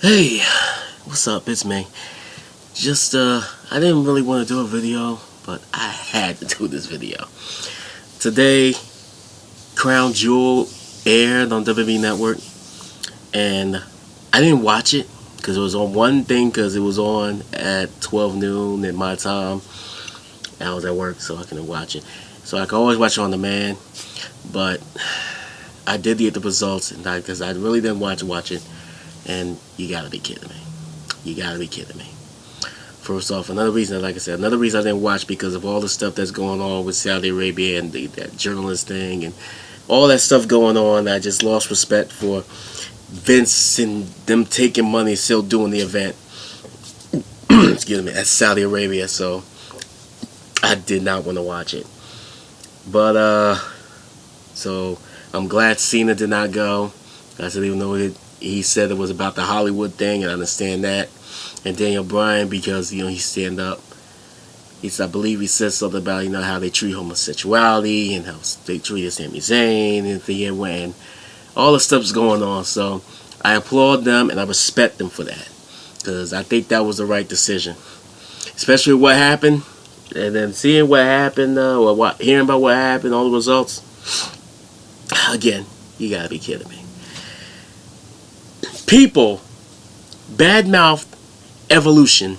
Hey, what's up? It's me. I didn't really want to do a video, but I had to do this video. Today, Crown Jewel aired on WWE Network, and I didn't watch it because it was on one thing because it was on at 12 noon at my time. I was at work, so I couldn't watch it. So I can always watch it on demand, but I did get the results, and because I really didn't watch it, and you gotta be kidding me. You gotta be kidding me. First off, another reason I didn't watch because of all the stuff that's going on with Saudi Arabia and that journalist thing and all that stuff going on. I just lost respect for Vince and them taking money, still doing the event. Excuse me, that's Saudi Arabia, so I did not want to watch it. But so I'm glad Cena did not go. I said even though he said it was about the Hollywood thing, and I understand that. And Daniel Bryan, because he stand up. I believe he said something about how they treat homosexuality and how they treated Sami Zayn and all the stuff's going on. So I applaud them and I respect them for that because I think that was the right decision, especially what happened, and then seeing what happened hearing about what happened, all the results. Again, you gotta be kidding me. People badmouthed Evolution.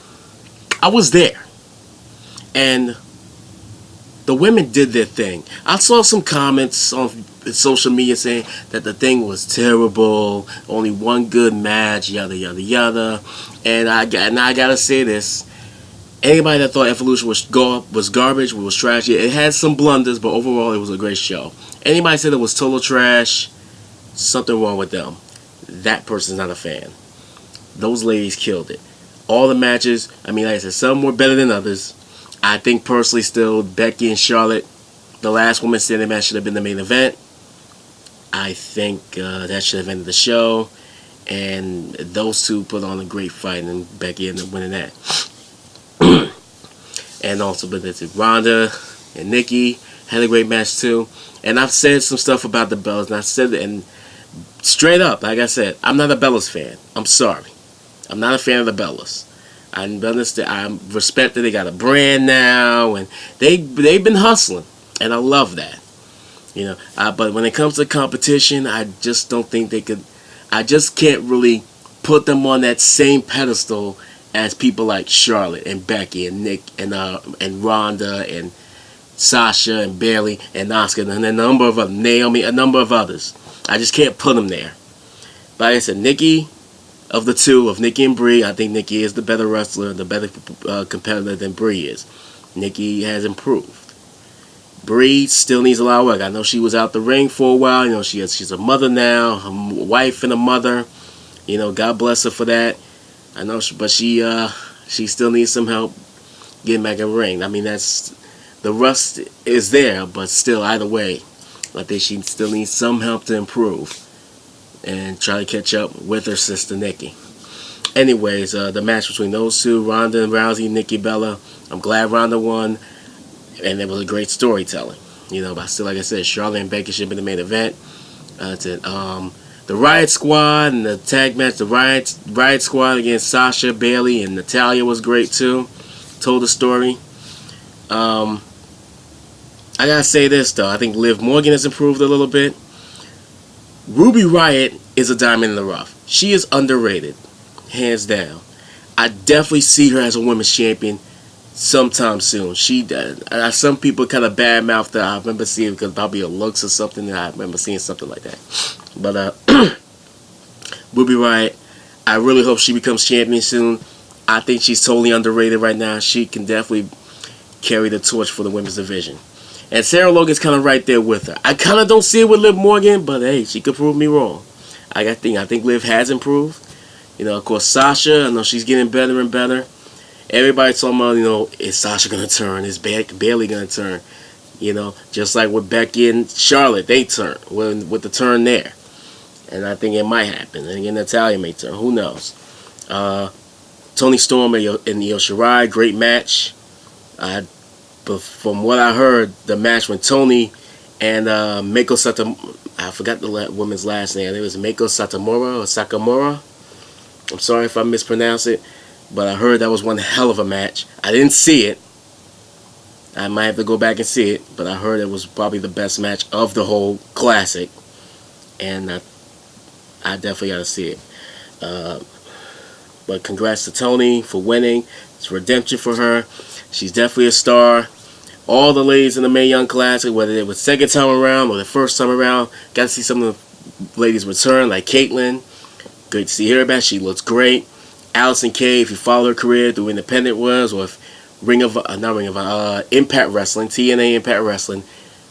I was there, and the women did their thing. I saw some comments on social media saying that the thing was terrible, only one good match, yada yada yada. And I gotta say this: anybody that thought Evolution was garbage, was trash, it had some blunders, but overall it was a great show. Anybody said it was total trash, something wrong with them. That person's not a fan. Those ladies killed it. All the matches, like I said, some were better than others. I think personally still Becky and Charlotte, the last woman standing match, should have been the main event. I think that should have ended the show. And those two put on a great fight, and Becky ended up winning that. And also, but Ronda and Nikki had a great match too. And I've said some stuff about the Bellas, and I said it, and straight up, like I said, I'm not a Bellas fan. I'm sorry. I'm not a fan of the Bellas. I understand. I respect that they got a brand now, and they've been hustling, and I love that. But when it comes to competition, I just don't think they could. I just can't really put them on that same pedestal as people like Charlotte and Becky and Nick and Ronda and Sasha and Bayley and Asuka and a number of others, Naomi, a number of others. I just can't put them there. But like I said, Nikki, of the two, of Nikki and Brie, I think Nikki is the better wrestler, the better competitor than Brie is. Nikki has improved. Brie still needs a lot of work. I know she was out the ring for a while. She's a mother now, a wife and a mother. God bless her for that. I know, but she still needs some help getting back in the ring. That's the rust is there, but still, either way, I think she still needs some help to improve and try to catch up with her sister Nikki. Anyways, the match between those two, Ronda and Rousey, Nikki Bella. I'm glad Ronda won, and it was a great storytelling. But still, like I said, Charlotte and Becky should have been the main event. The Riot Squad and the tag match, the Riot Squad against Sasha, Bayley, and Natalya was great too. Told the story. I gotta say this though, I think Liv Morgan has improved a little bit. Ruby Riott is a diamond in the rough. She is underrated, hands down. I definitely see her as a women's champion sometime soon. Some people kind of badmouth that. I remember seeing because probably her looks or something. I remember seeing something like that. But Ruby Riott, I really hope she becomes champion soon. I think she's totally underrated right now. She can definitely carry the torch for the women's division. And Sarah Logan's kind of right there with her. I kind of don't see it with Liv Morgan, but hey, she could prove me wrong. I think Liv has improved. Of course, Sasha, I know she's getting better and better. Everybody's talking about, is Sasha going to turn? Is Bayley going to turn? Just like with Becky and Charlotte, they turn with the turn there. And I think it might happen. And again, Natalya may turn. Who knows? Toni Storm and Io Shirai, great match. But from what I heard, the match when Toni and Meiko Satomura, I forgot the woman's last name. It was Meiko Satomura or Sakamura. I'm sorry if I mispronounce it, but I heard that was one hell of a match. I didn't see it. I might have to go back and see it, but I heard it was probably the best match of the whole classic, and I definitely got to see it. But congrats to Toni for winning. It's redemption for her. She's definitely a star. All the ladies in the Mae Young Classic, whether it was second time around or the first time around, got to see some of the ladies return, like Caitlyn. Great to see her back. She looks great. Allison Kay, if you follow her career through Independent was, or if Impact Wrestling, TNA Impact Wrestling,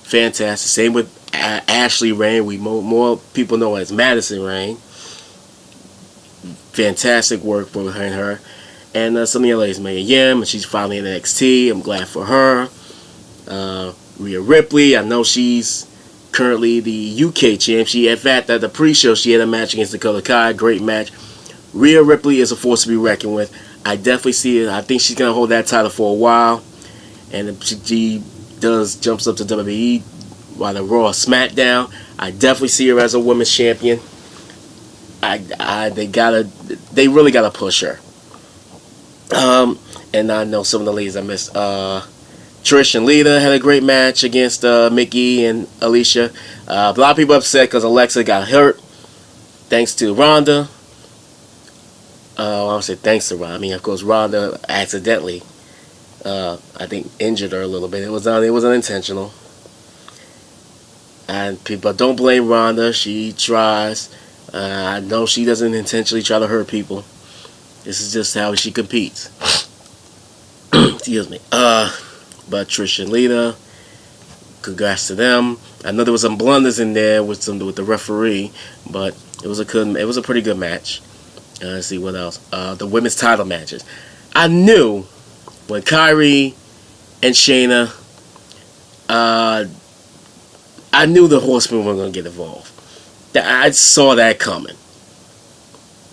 fantastic. Same with Ashley Rain. We more people know her as Madison Rain. Fantastic work for her and her. And some of the ladies, Mia Yim, and she's finally in NXT. I'm glad for her. Rhea Ripley, I know she's currently the UK champ. In fact, at the pre-show, she had a match against Dakota Kai. Great match. Rhea Ripley is a force to be reckoned with. I definitely see it. I think she's going to hold that title for a while. And if she jumps up to WWE while the Raw SmackDown, I definitely see her as a women's champion. They really gotta push her. And I know some of the ladies I missed. Trish and Lita had a great match against Mickey and Alicia. A lot of people upset because Alexa got hurt. Thanks to Ronda. I don't say thanks to Ronda. I mean, of course, Ronda accidentally, I think, injured her a little bit. It was unintentional. And people don't blame Ronda. She tries. I know she doesn't intentionally try to hurt people. This is just how she competes. Excuse me. But Trish and Lita, congrats to them. I know there was some blunders in there with the referee, but it was a pretty good match. Let's see what else. The women's title matches. I knew when Kyrie and Shayna, I knew the Horsemen were going to get involved. I saw that coming.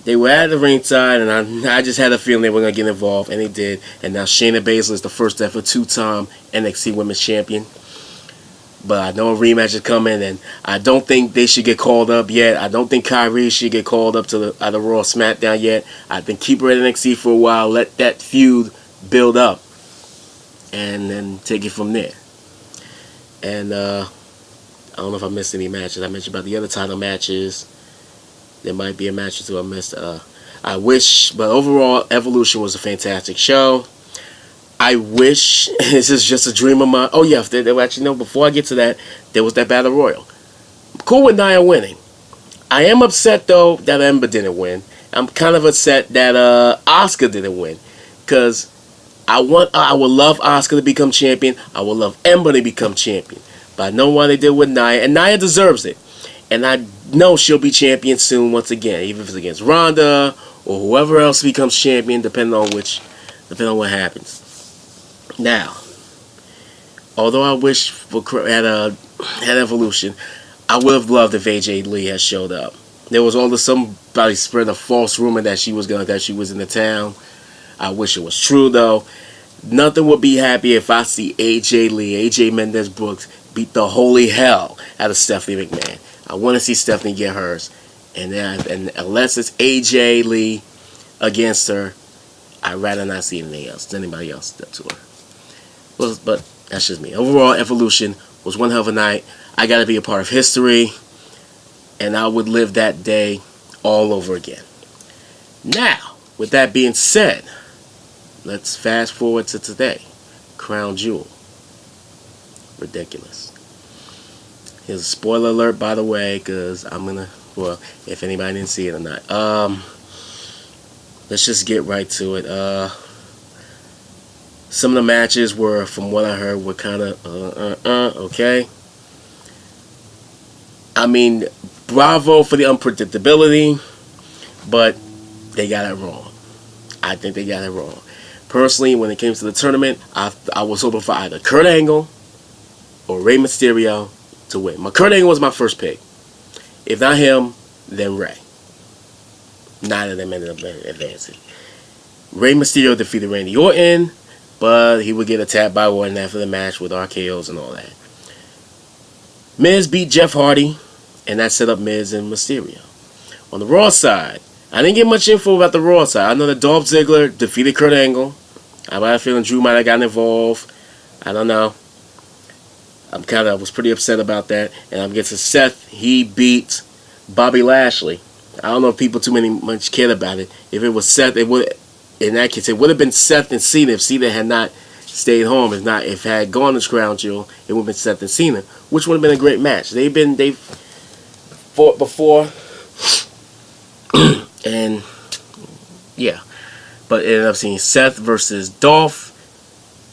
They were at the ringside, and I just had a feeling they were going to get involved, and they did. And now Shayna Baszler is the first ever two-time NXT Women's Champion. But I know a rematch is coming, and I don't think they should get called up yet. I don't think Kyrie should get called up to the Raw SmackDown yet. I think keep her at NXT for a while, let that feud build up, and then take it from there. And I don't know if I missed any matches. I mentioned about the other title matches. There might be a match or two I missed. I wish, but overall, Evolution was a fantastic show. I wish, this is just a dream of mine. Oh yeah, actually no, before I get to that, there was that Battle Royal. I'm cool with Nia winning. I am upset though that Ember didn't win. I'm kind of upset that Asuka didn't win. Because I would love Asuka to become champion. I would love Ember to become champion. But I know why they did with Nia, and Nia deserves it. And I know she'll be champion soon once again, even if it's against Ronda or whoever else becomes champion, depending on what happens. Now, although I wish had Evolution, I would have loved if AJ Lee had showed up. There was somebody spread a false rumor that she was in the town. I wish it was true though. Nothing would be happy if I see AJ Mendez Brooks beat the holy hell out of Stephanie McMahon. I want to see Stephanie get hers, and unless it's AJ Lee against her, I'd rather not see anything else. Anybody else step to her. Well, but that's just me. Overall, Evolution was one hell of a night. I got to be a part of history, and I would live that day all over again. Now, with that being said, let's fast forward to today. Crown Jewel. Ridiculous. Here's a spoiler alert, by the way, because if anybody didn't see it or not. Let's just get right to it. Some of the matches were, from what I heard, were kind of, okay. I mean, bravo for the unpredictability, but they got it wrong. I think they got it wrong. Personally, when it came to the tournament, I was hoping for either Kurt Angle or Rey Mysterio to win. Kurt Angle was my first pick. If not him, then Rey. Neither of them ended up advancing. Rey Mysterio defeated Randy Orton, but he would get attacked by Orton after the match with RKOs and all that. Miz beat Jeff Hardy, and that set up Miz and Mysterio. On the Raw side, I didn't get much info about the Raw side. I know that Dolph Ziggler defeated Kurt Angle. I have a feeling Drew might have gotten involved. I don't know. I was pretty upset about that. And I'm guessing Seth, he beat Bobby Lashley. I don't know if people much cared about it. If it was Seth, in that case, it would have been Seth and Cena if Cena had not stayed home. If it had gone to Crown Jewel, it would have been Seth and Cena, which would have been a great match. They've fought before, and yeah, but it ended up seeing Seth versus Dolph.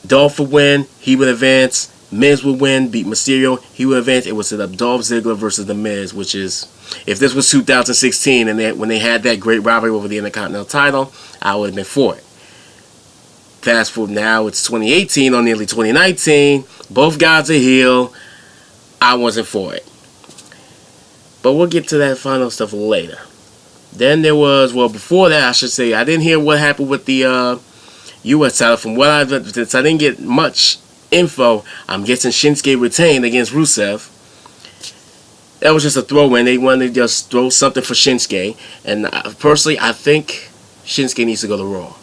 Dolph would win, he would advance. Miz would win, beat Mysterio, he would advance. It would set up Dolph Ziggler versus The Miz, which is, if this was 2016 and when they had that great rivalry over the Intercontinental title, I would have been for it. Fast forward now, it's 2018 or nearly 2019. Both guys are heel. I wasn't for it. But we'll get to that final stuff later. Then there was, before that, I should say, I didn't hear what happened with the U.S. title. Since I didn't get much info, I'm guessing Shinsuke retained against Rusev. That was just a throw-in. They wanted to just throw something for Shinsuke. And personally, I think Shinsuke needs to go to Raw.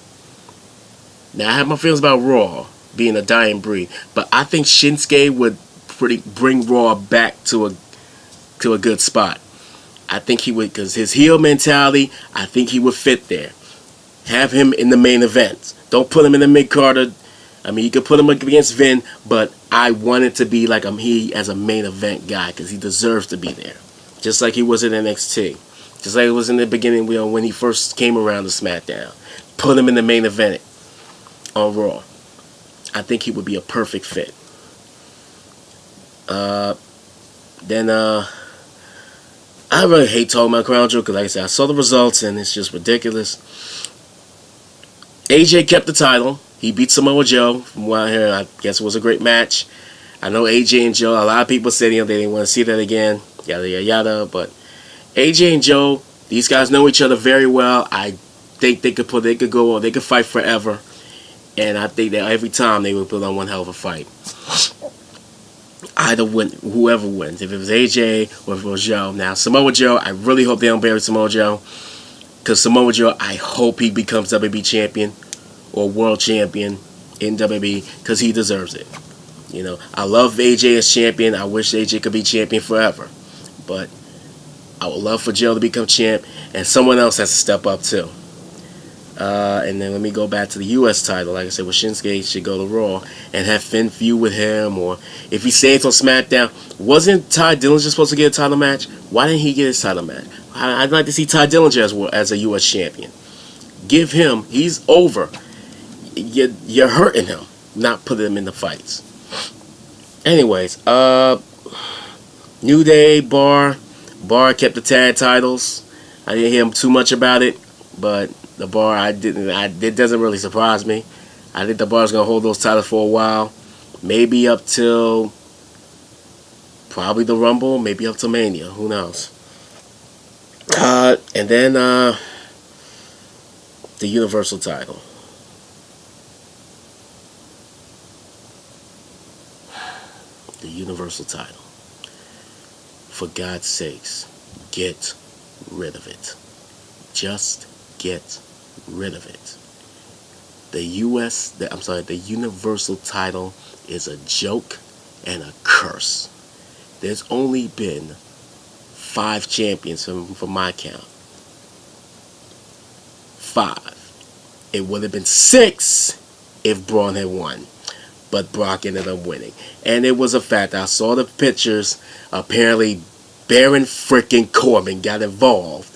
Now, I have my feelings about Raw being a dying breed, but I think Shinsuke would bring Raw back to a good spot. I think he would, because his heel mentality, I think he would fit there. Have him in the main event. Don't put him in the mid-carder. I mean, you could put him against Vin, but I want it to be like he as a main event guy, because he deserves to be there. Just like he was in NXT. Just like it was in the beginning when he first came around to SmackDown. Put him in the main event on Raw. I think he would be a perfect fit. Then I really hate talking about Crown Jewel because, like I said, I saw the results and it's just ridiculous. AJ kept the title. He beat Samoa Joe. From what I heard, I guess it was a great match. I know AJ and Joe, a lot of people said they didn't want to see that again. Yada, yada, yada. But AJ and Joe, these guys know each other very well. I think they could fight forever. And I think that every time they would put on one hell of a fight. Whoever wins. If it was AJ or if it was Joe. Now, Samoa Joe, I really hope they don't bury Samoa Joe. Because Samoa Joe, I hope he becomes WWE champion or world champion in WWE because he deserves it. You know, I love AJ as champion. I wish AJ could be champion forever. But I would love for Joe to become champ. And someone else has to step up too. And then let me go back to the U.S. title. Like I said, with Shinsuke should go to Raw and have Finn feud with him. Or if he stays on SmackDown, wasn't Ty Dillinger supposed to get a title match? Why didn't he get his title match? I'd like to see Ty Dillinger as a U.S. champion. Give him, he's over. You're hurting him, not putting him in the fights. Anyways, New Day, Bar kept the tag titles. I didn't hear too much about it, but the Bar, it doesn't really surprise me. I think the Bar's going to hold those titles for a while. Maybe up till probably the Rumble, maybe up to Mania. Who knows? And then the Universal title. The Universal title. For God's sakes, get rid of it. Just get rid of it. The Universal title is a joke and a curse. There's only been 5 champions from my count. 5. It would have been 6 if Braun had won. But Brock ended up winning. And it was a fact. I saw the pictures. Apparently, Baron freaking Corbin got involved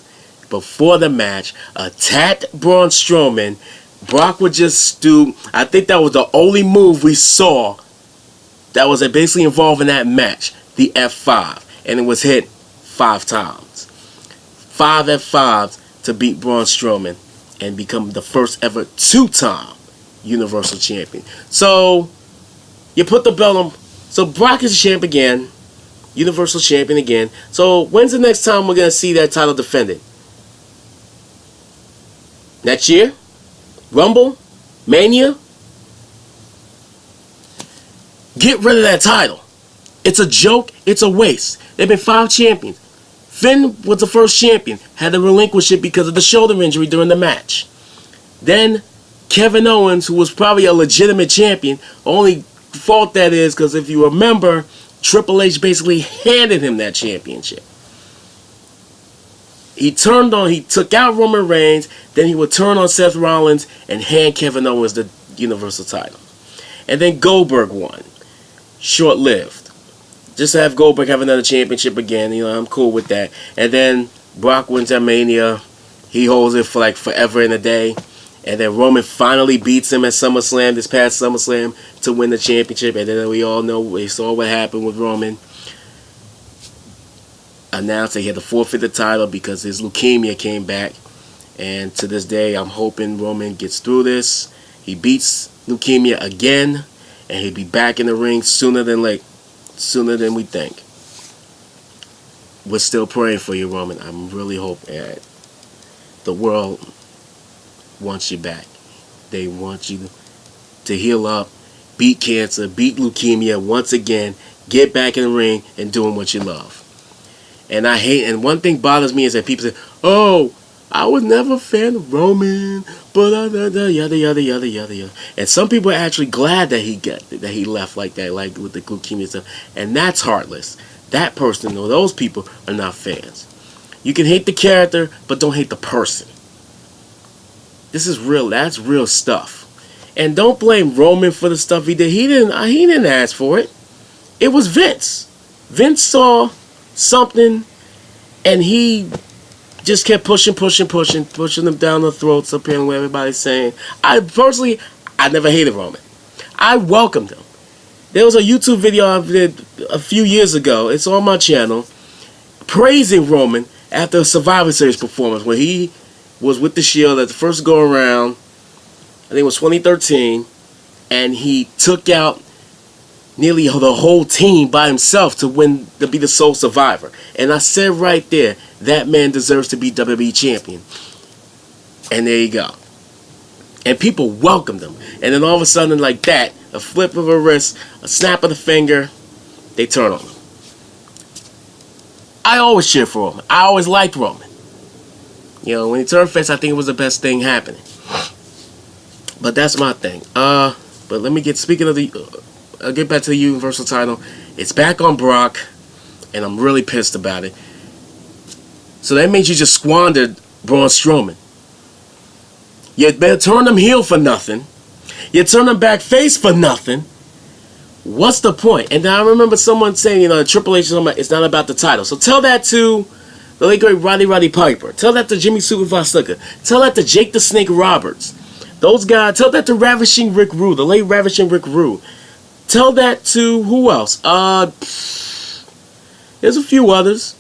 before the match, attacked Braun Strowman. Brock would just stoop. I think that was the only move we saw that was basically involved in that match. The F5. And it was hit 5 times. 5 F5s to beat Braun Strowman and become the first ever 2-time Universal Champion. So, you put the belt on. So, Brock is champ again. Universal Champion again. So, when's the next time we're going to see that title defended? Next year? Rumble? Mania? Get rid of that title. It's a joke. It's a waste. There have been 5 champions. Finn was the first champion, had to relinquish it because of the shoulder injury during the match. Then Kevin Owens, who was probably a legitimate champion, only fault that is because if you remember, Triple H basically handed him that championship. He took out Roman Reigns, then he would turn on Seth Rollins and hand Kevin Owens the Universal title. And then Goldberg won. Short-lived. Just to have Goldberg have another championship again, I'm cool with that. And then Brock wins at Mania. He holds it for like forever and a day. And then Roman finally beats him at SummerSlam, this past SummerSlam, to win the championship. And then we all know, we saw what happened with Roman. Announced that he had to forfeit the title because his leukemia came back. And to this day, I'm hoping Roman gets through this. He beats leukemia again. And he'll be back in the ring sooner than we think. We're still praying for you, Roman. I'm really hoping that the world wants you back. They want you to heal up, beat cancer, beat leukemia once again, get back in the ring and doing what you love. And one thing bothers me is that people say, "Oh, I was never a fan of Roman, but yada yada yada yada." And some people are actually glad that he left like that, like with the leukemia stuff. And that's heartless. That person or those people are not fans. You can hate the character, but don't hate the person. This is real. That's real stuff. And don't blame Roman for the stuff he did. He didn't ask for it. It was Vince. Vince saw something, and he just kept pushing them down the throats, apparently what everybody's saying. I never hated Roman. I welcomed him. There was a YouTube video I did a few years ago. It's on my channel, praising Roman after a Survivor Series performance where he was with the Shield at the first go around. I think it was 2013, and he took out nearly the whole team by himself to be the sole survivor. And I said right there, that man deserves to be WWE champion. And there you go. And people welcomed him. And then all of a sudden, like that, a flip of a wrist, a snap of the finger, they turn on him. I always cheer for Roman. I always liked Roman. When he turned face, I think it was the best thing happening. But that's my thing. But let me speaking of I'll get back to the Universal title. It's back on Brock, and I'm really pissed about it. So that means you just squandered Braun Strowman. You better turn him heel for nothing. You turn him back face for nothing. What's the point? And then I remember someone saying, Triple H, it's not about the title. So tell that to the late great Roddy Piper. Tell that to Jimmy Superfly Snuka. Tell that to Jake the Snake Roberts. Those guys. Tell that to Ravishing Rick Rude, the late Ravishing Rick Rude. Tell that to who else? There's a few others.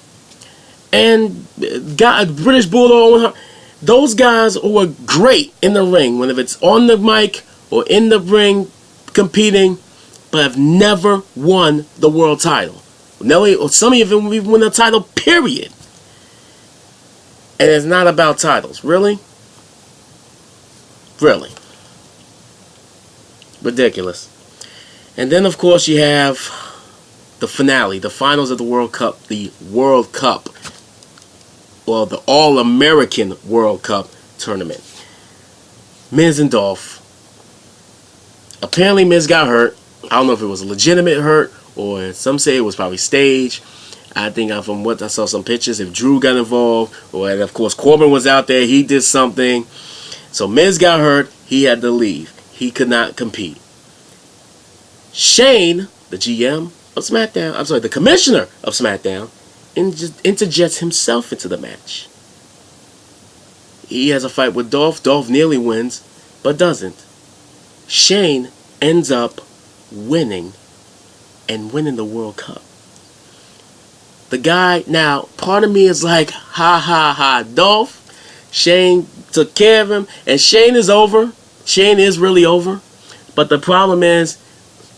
And British Bulldog. Those guys who are great in the ring, whether it's on the mic or in the ring competing, but have never won the world title. Or some of them even win the title, period. And it's not about titles. Really? Really. Ridiculous. And then, of course, you have the finale, the finals of the World Cup, or the All-American World Cup tournament. Miz and Dolph. Apparently, Miz got hurt. I don't know if it was a legitimate hurt, or some say it was probably staged. I think from what I saw some pictures, if Drew got involved, and of course Corbin was out there, he did something. So Miz got hurt, he had to leave. He could not compete. Shane, the GM of SmackDown, the commissioner of SmackDown, interjects himself into the match. He has a fight with Dolph. Dolph nearly wins, but doesn't. Shane ends up winning the World Cup. The guy, now, part of me is like, ha ha ha, Dolph. Shane took care of him, and Shane is over. Shane is really over. But the problem is,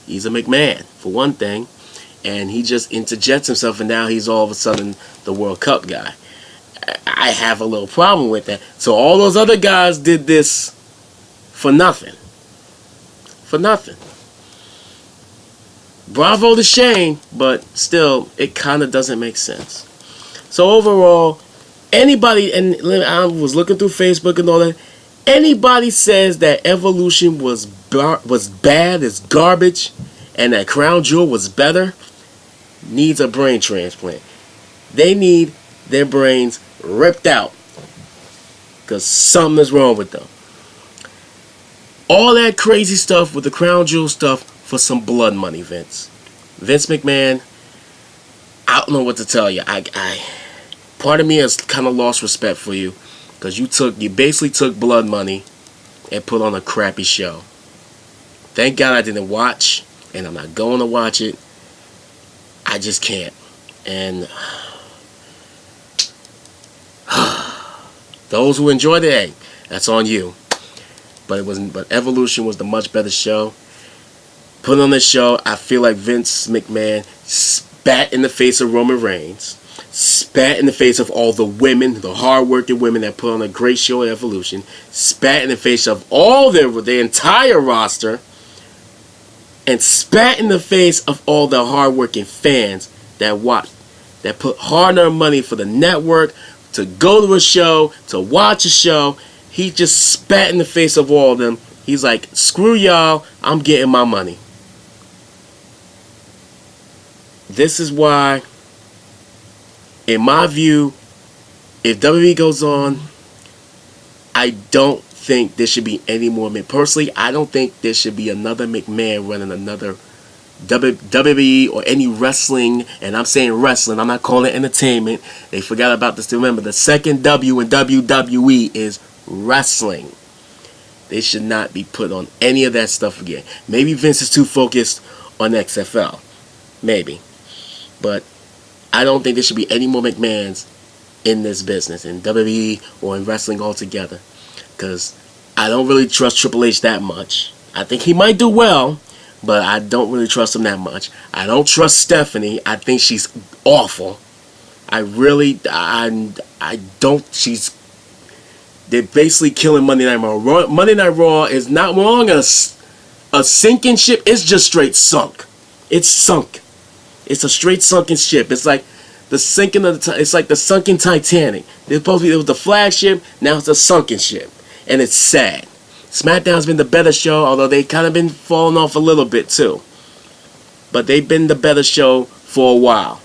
he's a McMahon, for one thing, and he just interjects himself, and now he's all of a sudden the World Cup guy. I have a little problem with that. So all those other guys did this for nothing. For nothing. Bravo to Shane, but still, it kind of doesn't make sense. So overall, anybody, and I was looking through Facebook and all that, anybody says that Evolution was bad, is garbage, and that Crown Jewel was better, needs a brain transplant. They need their brains ripped out because something is wrong with them. All that crazy stuff with the Crown Jewel stuff for some blood money, Vince. Vince McMahon, I don't know what to tell you. I part of me has kind of lost respect for you because you basically took blood money and put on a crappy show. Thank God I didn't watch, and I'm not going to watch it. I just can't. And those who enjoyed it, hey, that's on you. But Evolution was the much better show. Put on this show, I feel like Vince McMahon spat in the face of Roman Reigns, spat in the face of all the women, the hard-working women that put on a great show at Evolution, spat in the face of all their entire roster, and spat in the face of all the hard-working fans that put hard-earned money for the network to go to a show, to watch a show. He just spat in the face of all of them. He's like, screw y'all, I'm getting my money. This is why, in my view, if WWE goes on, I don't think there should be any more. Personally, I don't think there should be another McMahon running another WWE or any wrestling, and I'm saying wrestling, I'm not calling it entertainment. They forgot about this. Remember, the second W in WWE is wrestling. They should not be put on any of that stuff again. Maybe Vince is too focused on XFL. Maybe. But I don't think there should be any more McMahons in this business, in WWE or in wrestling altogether. Because I don't really trust Triple H that much. I think he might do well, but I don't really trust him that much. I don't trust Stephanie. I think she's awful. I don't. They're basically killing Monday Night Raw. Monday Night Raw is not long a sinking ship. It's just straight sunk. It's sunk. It's a straight sunken ship. It's like the sinking of it's like the sunken Titanic. It was the flagship. Now it's a sunken ship, and it's sad. SmackDown's been the better show, although they kind of been falling off a little bit too. But they've been the better show for a while.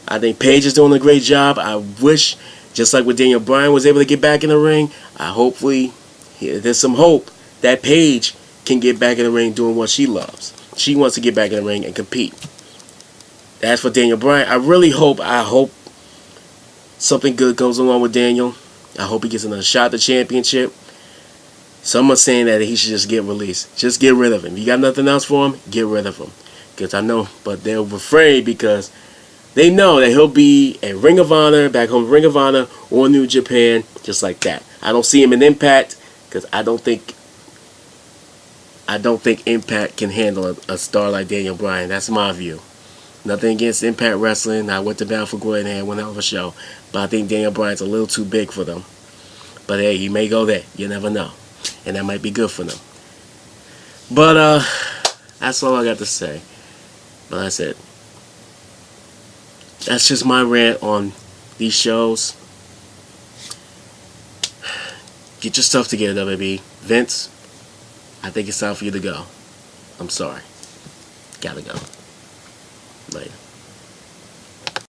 I think Paige is doing a great job. I wish, just like with Daniel Bryan was able to get back in the ring, hopefully there's some hope that Paige can get back in the ring doing what she loves. She wants to get back in the ring and compete. As for Daniel Bryan, I hope something good comes along with Daniel. I hope he gets another shot at the championship. Someone's saying that he should just get released. Just get rid of him. You got nothing else for him? Get rid of him. Because I know, but they're afraid because they know that he'll be at Ring of Honor, back home Ring of Honor, or New Japan, just like that. I don't see him in Impact because I don't think Impact can handle a star like Daniel Bryan. That's my view. Nothing against Impact Wrestling. I went to Battle for Glory and had one hell of a show. But I think Daniel Bryan's a little too big for them. But hey, you may go there. You never know. And that might be good for them. But that's all I got to say. But that's it. That's just my rant on these shows. Get your stuff together, WWE. Vince, I think it's time for you to go. I'm sorry. Gotta go. Later.